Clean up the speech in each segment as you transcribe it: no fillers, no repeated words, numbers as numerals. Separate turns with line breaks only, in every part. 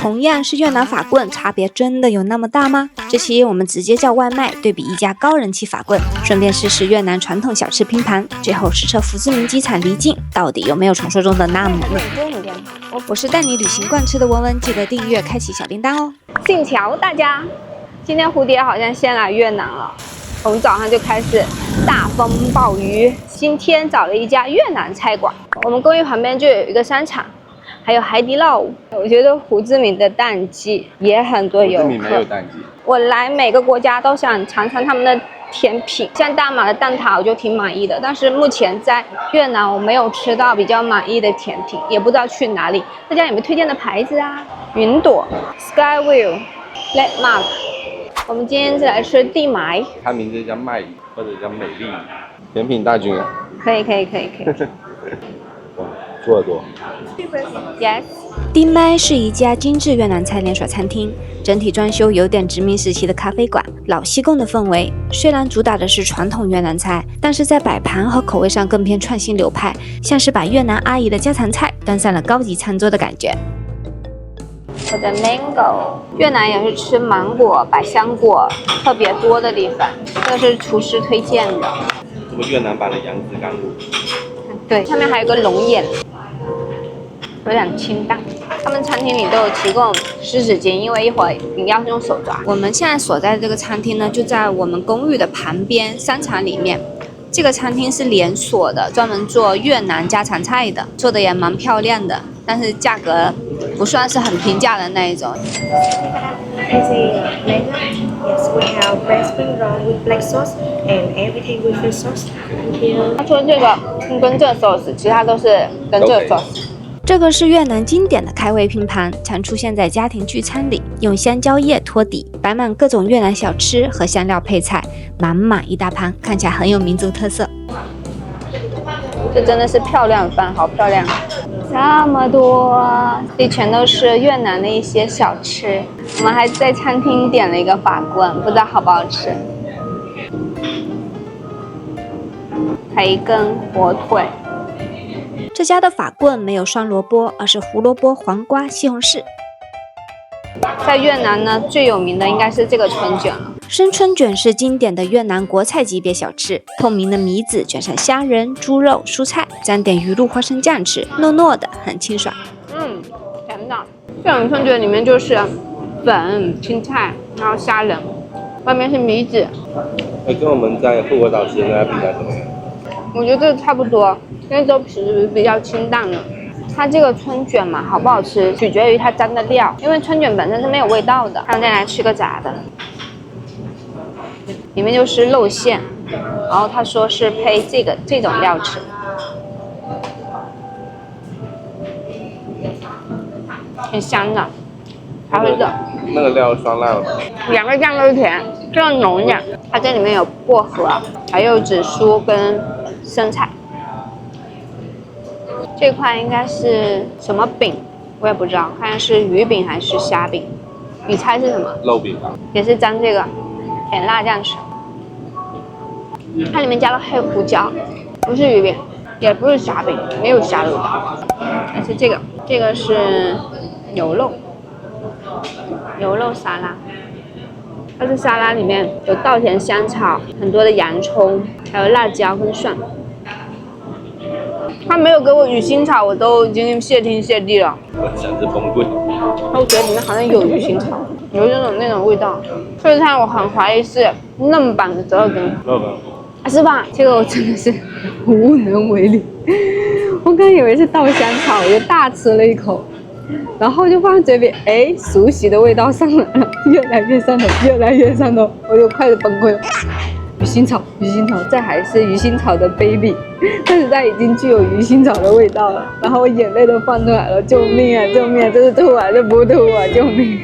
同样是越南法棍，差别真的有那么大吗？这期我们直接叫外卖，对比一家高人气法棍，顺便试试越南传统小吃拼盘，最后实测胡志明机场离境到底有没有传说中的那么嫩。我是带你旅行惯吃的文文，记得订阅开启小铃铛哦。
信桥大家，今天蝴蝶好像先来越南了，从早上就开始大风暴雨。今天找了一家越南菜馆，我们公寓旁边就有一个商场，还有海底捞。我觉得胡志明的淡季也很多游客。胡志明没有淡季。我来每个国家都想尝尝他们的甜品，像大马的蛋挞我就挺满意的，但是目前在越南我没有吃到比较满意的甜品，也不知道去哪里。大家有没有推荐的牌子啊？云朵、Skywell、Landmark。我们今天是来吃地埋，
它名字叫麦里或者叫美丽甜品大军啊。
可以。
哇，做得多。
Yes。
地麦是一家精致越南菜连锁餐厅，整体装修有点殖民时期的咖啡馆，老西贡的氛围。虽然主打的是传统越南菜，但是在摆盘和口味上更偏创新流派，像是把越南阿姨的家常菜端上了高级餐桌的感觉。
我的 mango， 越南也是吃芒果、百香果特别多的地方，这是厨师推荐的。
这个越南版的杨枝甘露。
对，上面还有个龙眼，有点清淡。他们餐厅里都有提供湿纸巾，因为一会儿你要用手抓。我们现在所在的这个餐厅呢，就在我们公寓的旁边商场里面。这个餐厅是连锁的，专门做越南家常菜的，做的也蛮漂亮的，但是价格不算是很平价的那一种。
As a menu, yes, we have bread spring roll with black sauce and everything with fish sauce. Thank you.
他说这个跟这 sauce， 其他都是跟这 sauce。
这个是越南经典的开胃拼盘，常出现在家庭聚餐里，用香蕉叶托底，摆满各种越南小吃和香料配菜，满满一大盘，看起来很有民族特色。
这真的是漂亮饭，好漂亮！这么多，这全都是越南的一些小吃。我们还在餐厅点了一个法棍，不知道好不好吃。培根、火腿。
这家的法棍没有双萝卜，而是胡萝卜、黄瓜、西红柿。
在越南呢，最有名的应该是这个春卷了。
生春卷是经典的越南国菜级别小吃，透明的米纸卷上虾仁、猪肉、蔬菜，沾点鱼露花生酱吃，糯糯的，很清爽。
甜的。这种春卷里面就是粉、青菜，然后虾仁，外面是米纸。
跟我们在富国岛吃的那家比起来怎么样？
我觉得差不多，因为都是比较清淡的。它这个春卷嘛，好不好吃取决于它沾的料，因为春卷本身是没有味道的。然后再来吃个炸的，里面就是肉馅，然后他说是配这种料吃，挺香的，还会热。
那个料酸辣的，
两个酱都是甜，这个浓一点。它这里面有薄荷，还有紫苏跟生菜。这块应该是什么饼，我也不知道，看是鱼饼还是虾饼。你猜是什么？
肉饼吧。也
是沾这个甜辣酱吃。它里面加了黑胡椒，不是鱼饼，也不是虾饼，没有虾肉的。而且这个是牛肉沙拉。它这沙拉里面有稻田香草，很多的洋葱，还有辣椒跟蒜。他没有给我鱼腥草，我都已经谢天谢地了。
我简直崩溃。
我觉得里面好像有鱼腥草，有那种味道。这菜我很怀疑是嫩版的折耳根，是吧？这个我真的是无能为力。我刚以为是稻香草，我就大吃了一口，然后就放在嘴里，哎，熟悉的味道上来了，越来越上头，我就快点崩溃了。鱼腥草，这还是鱼腥草的 baby， 但是它已经具有鱼腥草的味道了，然后我眼泪都放出来了，救命啊！这是吐啊，这不吐啊，救命！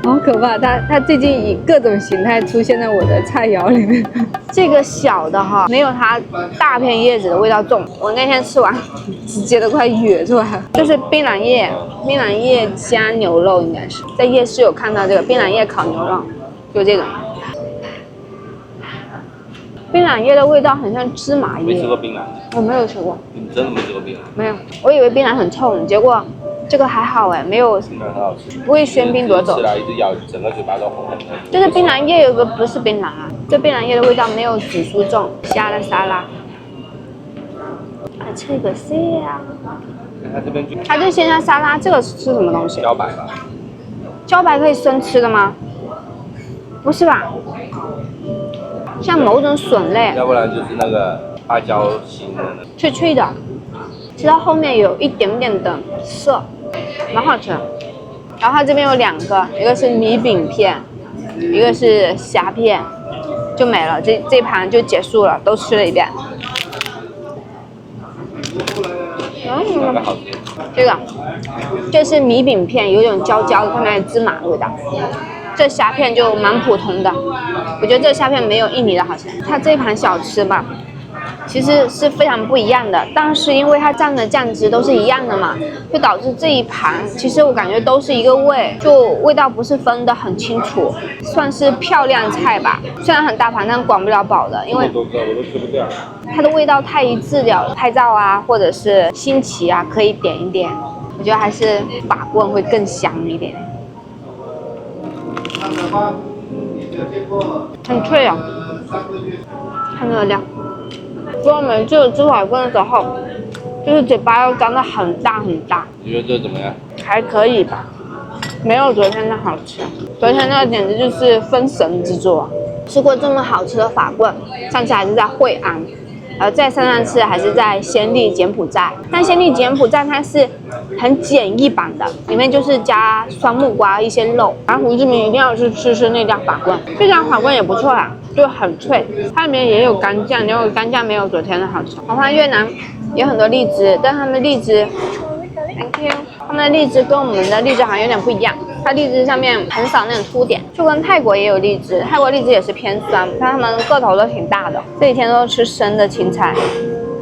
好可怕，它最近以各种形态出现在我的菜肴里面。这个小的哈，没有它大片叶子的味道重，我那天吃完直接都快哕出来了。这是槟榔叶加牛肉，应该是在夜市有看到这个槟榔叶烤牛肉，就这种。槟榔叶的味道很像芝麻叶。
没吃过槟榔？
我没有吃过。
你真的没吃过槟榔？
没有，我以为槟榔很臭，结果这个还好哎，没有
槟榔很好吃，
不会喧宾夺走
吃。来一直咬，整个嘴巴都红红的。
就是槟榔叶有个不是槟榔啊，这槟榔叶的味道没有紫苏重。虾的沙拉，啊，这个是呀。
它这边就
它这鲜虾沙拉，这个是什么东西？
茭白吧，
茭白可以生吃的吗？不是吧？像某种笋类，
要不然就是那个芭蕉心的那个。
脆脆的，吃到后面有一点点的涩，蛮好吃的。然后它这边有2个，一个是米饼片，一个是虾片，就没了，这盘就结束了，都吃了一遍。
哪个好吃？
这是米饼片，有种焦焦的，看起来芝麻的味道。这虾片就蛮普通的，我觉得这虾片没有印尼的好吃。它这一盘小吃吧，其实是非常不一样的，但是因为它蘸的酱汁都是一样的嘛，就导致这一盘其实我感觉都是一个味，就味道不是分得很清楚，算是漂亮菜吧。虽然很大盘，但管不了饱的，因为
我都吃不掉。
它的味道太一致了，拍照啊或者是新奇啊可以点一点，我觉得还是法棍会更香一点。很脆啊，看这个料。所以我们这个吃法棍的时候，就是嘴巴要张得很大很大。
你觉得这怎么样？
还可以吧，没有昨天的好吃。昨天那个简直就是封神之作。吃过这么好吃的法棍，上次还是在惠安，再上次还是在暹粒柬埔寨。但暹粒柬埔寨它是很简易版的，里面就是加酸木瓜一些肉。然后胡志明一定要去吃那家法棍，这家法棍也不错啦，就很脆，它里面也有干酱，然后干酱没有昨天的好吃。我发现越南有很多荔枝，但他们荔枝 ，thank you， 他们的荔枝跟我们的荔枝好像有点不一样，它荔枝上面很少那种凸点，就跟泰国也有荔枝，泰国荔枝也是偏酸，但他们个头都挺大的。这几天都吃生的青菜，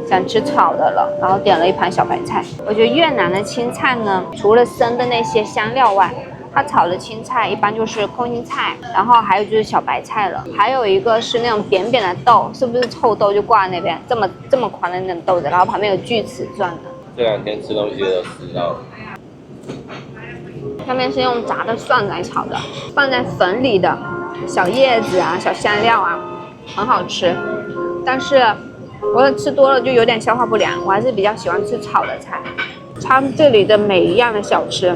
想吃炒的了，然后点了一盘小白菜。我觉得越南的青菜呢，除了生的那些香料外，它炒的青菜一般就是空心菜，然后还有就是小白菜了，还有一个是那种扁扁的豆，是不是臭豆就挂在那边，这么宽的那种豆子，然后旁边有锯齿状的。
这2天吃东西都吃到了。
上面是用炸的蒜来炒的，放在粉里的小叶子啊、小香料啊，很好吃。但是我吃多了就有点消化不良，我还是比较喜欢吃炒的菜。它这里的每一样的小吃，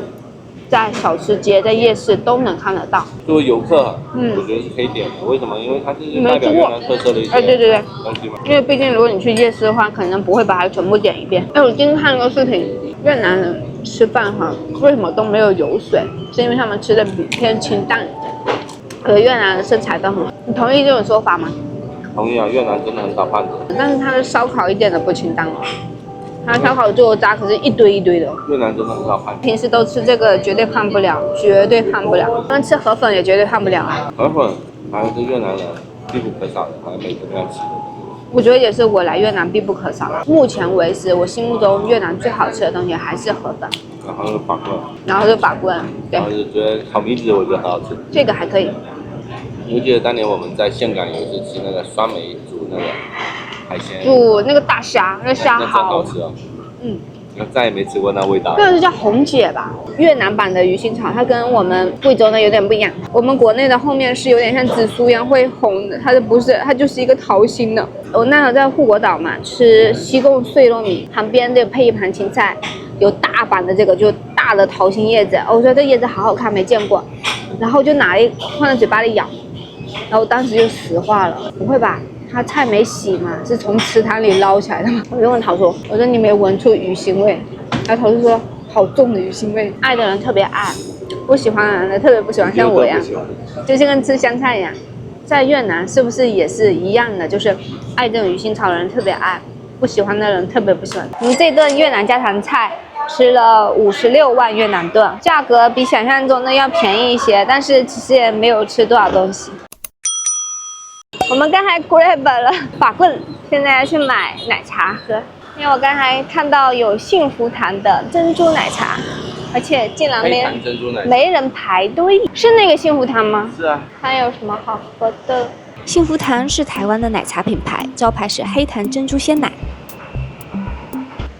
在小吃街、在夜市都能看得到。
作为游客，我觉得是可以点的。为什么？因为它是代表越南特色的一些
对
东西嘛。
因为毕竟如果你去夜市的话，可能不会把它全部点一遍。我今天看了个视频，越南人吃饭哈，为什么都没有油水？是因为他们吃的偏清淡，越南人身材都很好。你同意这种说法吗？
同意啊，越南真的很少胖子。
但是它的烧烤一点都不清淡哦。它烧烤做渣可是一堆一堆的。
越南真的很少胖。
平时都吃这个，绝对胖不了，绝对胖不了。他们吃河粉也绝对胖不了啊。
河粉好像是越南人必不可少的，好像每个都要吃的。
我觉得也是我来越南必不可少的。目前为止，我心目中越南最好吃的东西还是河粉，
然后是法棍，
然后是法棍，对
然后，就觉得烤米子我觉得很好吃。
这个还可以。
你记得当年我们在岘港有一次吃那个酸梅煮那个海鲜，
煮那个大虾，那虾
那真好吃哦。我再也没吃过那味道。
这个是叫红姐吧？越南版的鱼腥草，它跟我们贵州的有点不一样。我们国内的后面是有点像紫苏一样会红的，它的不是，它就是一个桃心的。我那会在护国岛嘛，吃西贡碎糯米，旁边就配一盘青菜，有大版的这个就大的桃心叶子，我觉得这叶子好好看，没见过，然后就拿放在嘴巴里咬，然后当时就石化了。不会吧？它菜没洗嘛，是从池塘里捞起来的嘛？我就问桃叔，我说你没闻出鱼腥味？然后桃叔说好重的鱼腥味。爱的人特别爱，不喜欢的人呢特别不喜欢，像我一样，就是跟吃香菜一样。在越南是不是也是一样的？就是爱这种鱼腥草的人特别爱，不喜欢的人特别不喜欢。我们这顿越南家常菜吃了56万越南盾，价格比想象中的要便宜一些，但是其实也没有吃多少东西。我们刚才 grab 了法棍，现在要去买奶茶喝，因为我刚才看到有幸福堂的珍珠奶茶，而且竟然没人排队，是那个幸福堂吗？
是啊。
还有什么好喝的？
幸福堂是台湾的奶茶品牌，招牌是黑糖珍珠鲜奶。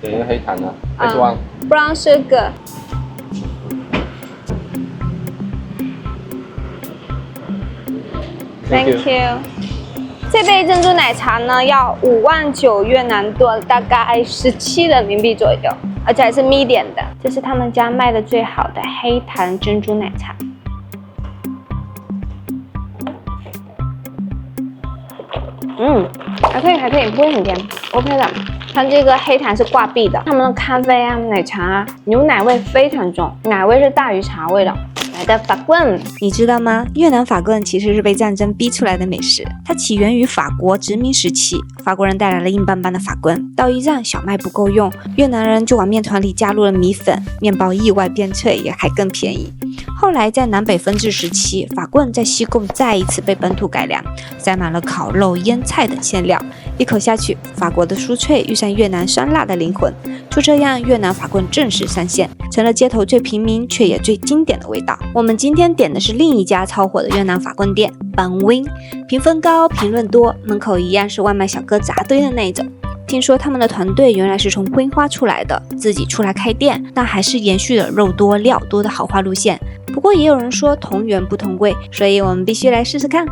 对，黑糖的，还是忘。
brown sugar。Thank you。这杯珍珠奶茶呢要59000越南盾，大概17人民币左右，而且还是 medium 的。这是他们家卖的最好的黑糖珍珠奶茶。还可以，不会很甜 ，OK 的。它这个黑糖是挂壁的，他们的咖啡啊、奶茶啊，牛奶味非常重，奶味是大于茶味的。来的法棍，
你知道吗？越南法棍其实是被战争逼出来的美食，它起源于法国殖民时期，法国人带来了硬邦邦的法棍。到一战小麦不够用，越南人就往面团里加入了米粉，面包意外变脆，也还更便宜。后来在南北分治时期，法棍在西贡再一次被本土改良，塞满了烤肉、腌菜等馅料，一口下去，法国的酥脆遇上越南酸辣的灵魂，就这样，越南法棍正式上线，成了街头最平民却也最经典的味道。我们今天点的是另一家超火的越南法棍店 Bang Wing， 评分高，评论多，门口一样是外卖小哥扎堆的那种。听说他们的团队原来是从规花出来的，自己出来开店，但还是延续了肉多料多的豪华路线。不过也有人说同源不同贵，所以我们必须来试试看。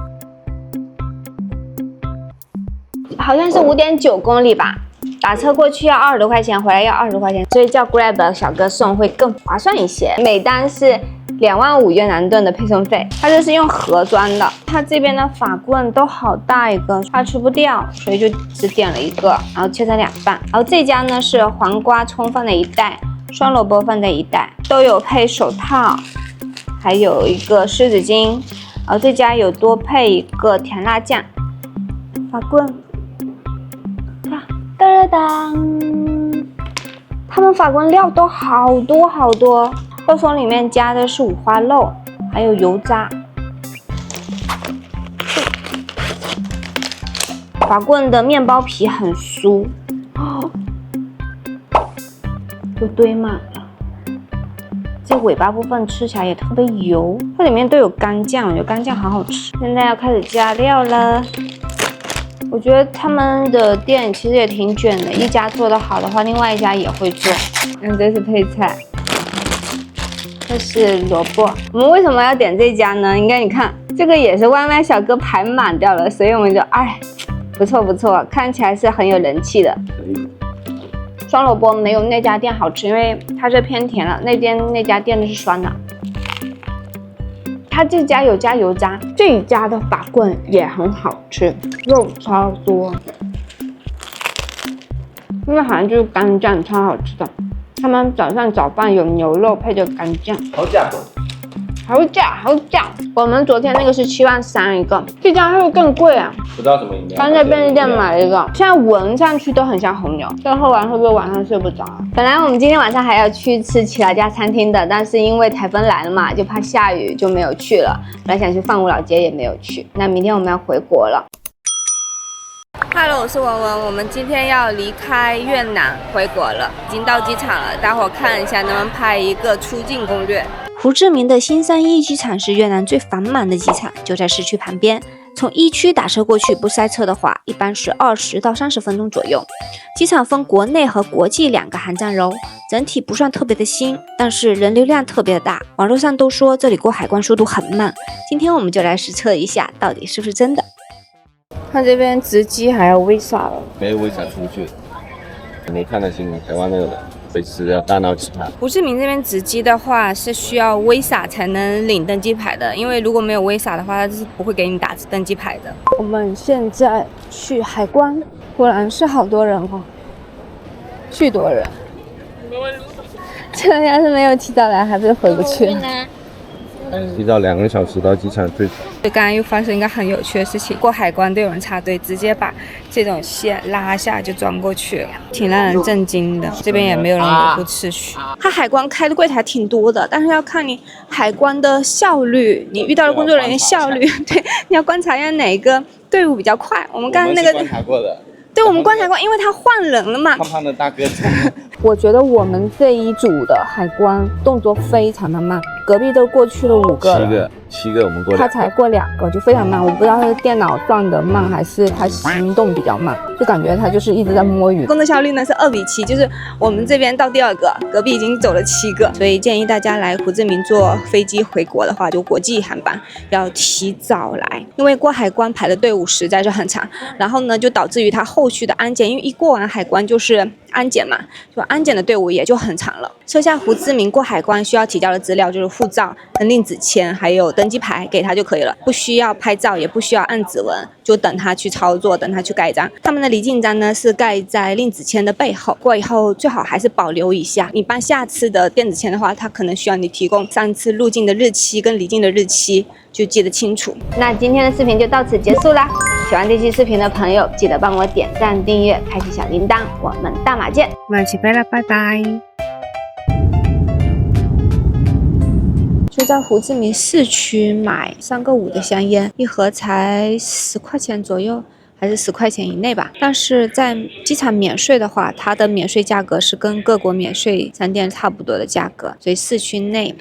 好像是5.9公里吧，打车过去要20多块钱，回来要20多块钱，所以叫 Grab 小哥送会更划算一些。每单是25000越南盾的配送费，它这是用盒装的。它这边的法棍都好大一个，怕吃不掉，所以就只点了一个，然后切成2半。然后这家呢是黄瓜、葱放在一袋，双萝卜放在一袋，都有配手套，还有一个湿纸巾。然后这家有多配一个甜辣酱。法棍，当当，他们法棍料都好多好多。肉松里面加的是五花肉，还有油渣。法棍的面包皮很酥，都堆满了。这尾巴部分吃起来也特别油，它里面都有干酱，我觉得干酱好好吃。现在要开始加料了。我觉得他们的店其实也挺卷的，一家做得好的话，另外一家也会做。这是配菜。这是萝卜，我们为什么要点这家呢？应该你看，这个也是外卖小哥排满掉了，所以我们就不错不错，看起来是很有人气的。双萝卜没有那家店好吃，因为它是偏甜了，那家店的是酸的。它这家有加油渣，这一家的法棍也很好吃，肉超多，因为好像就是干酱，超好吃的。他们早上早饭有牛肉配着干酱，
好价格，
好价！我们昨天那个是73000一个，这家会更贵啊！
不知道什么饮料。
刚在便利店买了一个，现在闻上去都很像红牛，但喝完会不会晚上睡不着啊？本来我们今天晚上还要去吃其他家餐厅的，但是因为台风来了嘛，就怕下雨就没有去了。本来想去范武老街也没有去，那明天我们要回国了。Hello， 我是文文，我们今天要离开越南回国了，已经到机场了。待会儿看一下能不能拍一个出境攻略。
胡志明的新三一机场是越南最繁忙的机场，就在市区旁边。从一区打车过去，不塞车的话，一般是20到30分钟左右。机场分国内和国际2个航站楼，整体不算特别的新，但是人流量特别的大。网络上都说这里过海关速度很慢，今天我们就来实测一下，到底是不是真的。
他这边直机还要 Visa 了，
没有 Visa 出去。你看得清台湾那个人，随时要大闹其他。
胡志明这边直机的话是需要 Visa 才能领登机牌的，因为如果没有 Visa 的话，它是不会给你打登机牌的。我们现在去海关，果然是好多人哦，巨多人。这个要是没有提早来，还不是回不去了。
提早2个小时到机场最早。
刚刚又发生一个很有趣的事情，过海关都有人插队，直接把这种线拉下就钻过去了，挺让人震惊的。这边也没有人维护秩序。它海关开的柜台挺多的，但是要看你海关的效率，你遇到的工作人员效率。对，你要观察一下哪个队伍比较快。我们刚才那个
观察过的。
对，我们观察过，因为他换人了嘛。
胖胖的大哥。
我觉得我们这一组的海关动作非常的慢，隔壁都过去了5个了，
七个我们过
他才过2个，就非常慢。我不知道他是电脑算的慢，还是他行动比较慢，就感觉他就是一直在摸鱼。
工作效率呢是2比7，就是我们这边到第2个，隔壁已经走了7个，所以建议大家来胡志明坐飞机回国的话，就国际航班要提早来，因为过海关排的队伍实在是很长，然后呢就导致于他后续的安检，因为一过完海关就是安检嘛，就安检的队伍也就很长了。设下胡志明过海关需要提交的资料就是护照跟令子签，还有登机牌，给他就可以了，不需要拍照，也不需要按指纹，就等他去操作，等他去盖章。他们的离境章呢是盖在令子签的背后，过以后最好还是保留一下。你办下次的电子签的话，他可能需要你提供上次入境的日期跟离境的日期，就记得清楚。
那今天的视频就到此结束啦。喜欢这期视频的朋友，记得帮我点赞、订阅、开启小铃铛。我们大马见，
马起飞了，拜拜。就在胡志明市区买3个5的香烟，一盒才10块钱左右，还是10块钱以内吧。但是在机场免税的话，它的免税价格是跟各国免税商店差不多的价格，所以市区内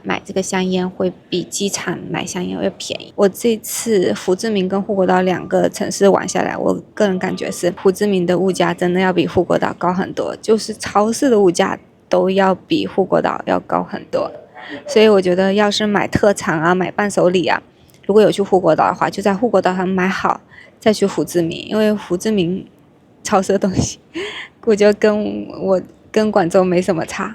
买这个香烟会比机场买香烟要便宜。我这次胡志明跟富国岛2个城市玩下来，我个人感觉是胡志明的物价真的要比富国岛高很多，就是超市的物价都要比富国岛要高很多。所以我觉得要是买特产啊，买伴手礼啊，如果有去富国岛的话，就在富国岛上买好再去胡志明，因为胡志明超市的东西我觉得跟广州没什么差。